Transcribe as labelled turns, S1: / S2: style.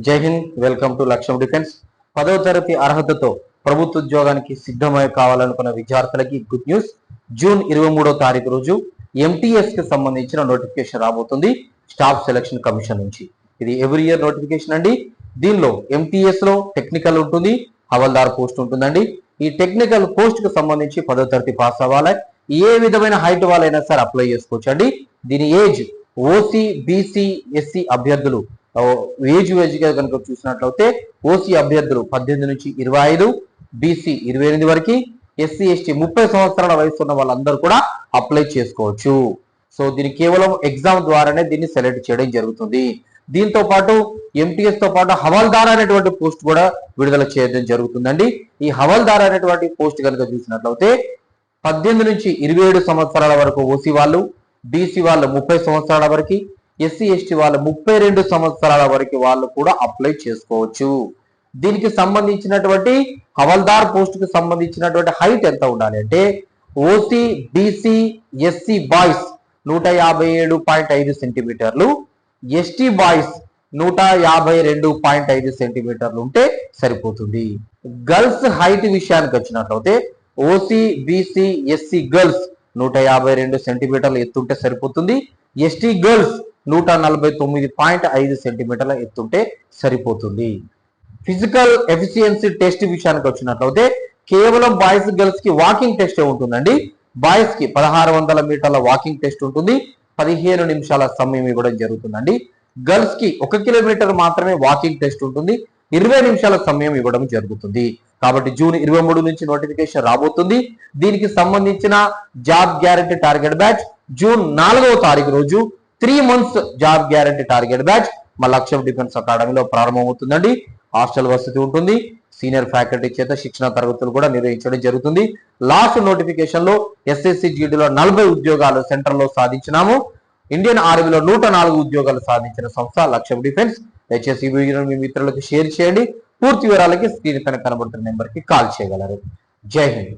S1: జై Hind. Welcome to లక్ష్యం defence. 10వ తరగతి అర్హతతో ప్రభుత్వ ఉద్యోగానికి సిద్ధమై కావాలనుకున్న విద్యార్థులకి గుడ్ న్యూస్. జూన్ 23వ తారీఖు రోజు ఎంటీఎస్ కి సంబంధించిన నోటిఫికేషన్ రాబోతుంది స్టాఫ్ సెలక్షన్ కమిషన్ నుంచి. ఇది ఎవ్రీ ఇయర్ నోటిఫికేషన్ అండి. దీనిలో ఎంటీఎస్ లో టెక్నికల్ ఉంటుంది, హవల్దార్ పోస్ట్ ఉంటుందండి. ఈ టెక్నికల్ పోస్ట్ కు సంబంధించి 10వ తరగతి పాస్ అవ్వాలి. ఏ విధమైన హైట్ వాళ్ళైనా సరే అప్లై చేసుకోవచ్చు అండి. దీని ఏజ్ ఓసీ, బీసీ, ఎస్సీ అభ్యర్థులు ఏజ్ గా కనుక చూసినట్లయితే ఓసీ అభ్యర్థులు 18 నుంచి 25, బీసీ 28 వరకు, ఎస్సీ ఎస్టీ 30 సంవత్సరాల వయసు ఉన్న వాళ్ళందరూ కూడా అప్లై చేసుకోవచ్చు. సో దీన్ని కేవలం ఎగ్జామ్ ద్వారానే దీన్ని సెలెక్ట్ చేయడం జరుగుతుంది. దీంతో పాటు ఎంటీఎస్ తో పాటు హవల్దార్ అనేటువంటి పోస్ట్ కూడా విడుదల చేయడం జరుగుతుందండి. ఈ హవల్దార్ అనేటువంటి పోస్ట్ కనుక చూసినట్లయితే 18 నుంచి 27 సంవత్సరాల వరకు ఓసీ వాళ్ళు, బీసీ వాళ్ళు 30 సంవత్సరాల వరకు, ఎస్సీ ఎస్టీ వాళ్ళు 32 సంవత్సరాల వరకు వాళ్ళు కూడా అప్లై చేసుకోవచ్చు. దీనికి సంబంధించినటువంటి హవల్దార్ పోస్ట్ కి సంబంధించినటువంటి హైట్ ఎంత ఉండాలి అంటే ఓసీ, బీసీ, ఎస్సీ బాయ్స్ 157.5 సెంటీమీటర్లు, ఎస్టీ బాయ్స్ 152.5 సెంటీమీటర్లు ఉంటే సరిపోతుంది. గర్ల్స్ హైట్ విషయానికి వచ్చినట్లయితే ఓసీ, బీసీ, ఎస్సీ గర్ల్స్ 152 సెంటీమీటర్లు ఎత్తుంటే సరిపోతుంది. ఎస్టీ గర్ల్స్ 149.5 సెంటీమీటర్ల ఎత్తుంటే సరిపోతుంది. ఫిజికల్ ఎఫిషియన్సీ టెస్ట్ విషయానికి వచ్చినట్లయితే కేవలం బాయ్స్ గర్ల్స్ కి వాకింగ్ టెస్ట్ ఉంటుందండి. బాయ్స్ కి 1600 మీటర్ల వాకింగ్ టెస్ట్ ఉంటుంది, 15 నిమిషాల సమయం ఇవ్వడం జరుగుతుందండి. గర్ల్స్ కి 1 కిలోమీటర్ మాత్రమే వాకింగ్ టెస్ట్ ఉంటుంది, 20 నిమిషాల సమయం ఇవ్వడం జరుగుతుంది. కాబట్టి జూన్ 23 నుంచి నోటిఫికేషన్ రాబోతుంది. దీనికి సంబంధించిన job guarantee target batch June 4వ తారీఖు రోజు 3 months job guarantee target batch మా లక్ష్యం డిఫెన్స్ అకాడమీలో ప్రారంభమవుతుందండి. హాస్టల్ వసతి ఉంటుంది, సీనియర్ ఫ్యాకల్టీ చేత శిక్షణ తరగతులు కూడా నిర్వహించడం జరుగుతుంది. లాస్ట్ నోటిఫికేషన్ లో ఎస్ఎస్సి జీడీలో 40 ఉద్యోగాలు సెంటర్ లో సాధించినాము. ఇండియన్ ఆర్మీలో 104 ఉద్యోగాలు సాధించిన సంస్థ లక్ష్యం డిఫెన్స్. దయచేసి ఈ వీడియోను మీ మిత్రులకు షేర్ చేయండి. పూర్తి వివరాలకి స్క్రీన్ పైన కనబడుతున్న నెంబర్ కి కాల్ చేయగలరు. జై హింద్.